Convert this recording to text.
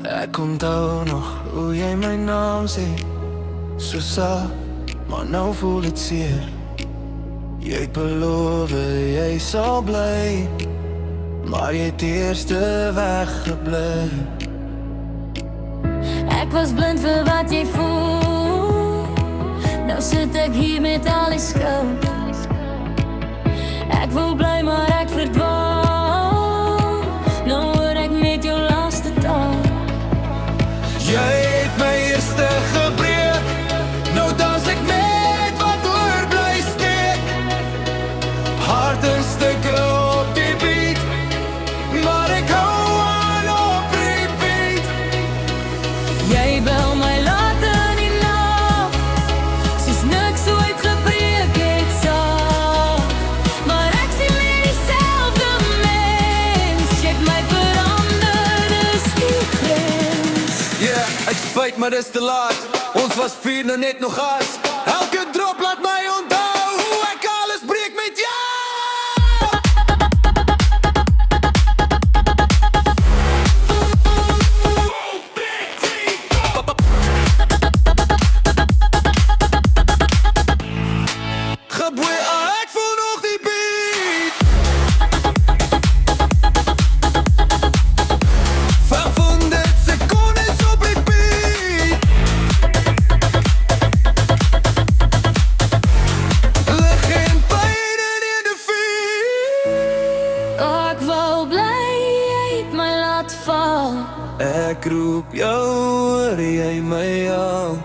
Ek onthou nog hoe jy my naam sê, so saak, maar nou voel dit seer. Jy het beloof jy sal bly, maar jy het eerste weggebly. Ek was blind vir wat jy voel, nou sit ek hier met al die skuld. Ek wil bly maar ek verdwaal, nou hoor ek net jou laaste taal. Jy het my eerste gebreek, nou dans ek met wat oorbly steek. Hart in stukke op die beat, maar ek hou aan op repeat. Jy bel my laat in die nag, soos niks ooit gebreek het sal. Maar ek sien weer dieselfde mens, jy het my verander, dis die grens. Yeah, ek spijt maar dis te laat, ons was vier nou net nog gas. Elke drop laat my onthou hoe ek alles breek met jou. Geboei, ek voel nog die beat. 500 secondes op repeat. Lig en pijn in de feet. Oh, ek wou bly, jy het my laat val. Ek roep jou, hoor jy my al?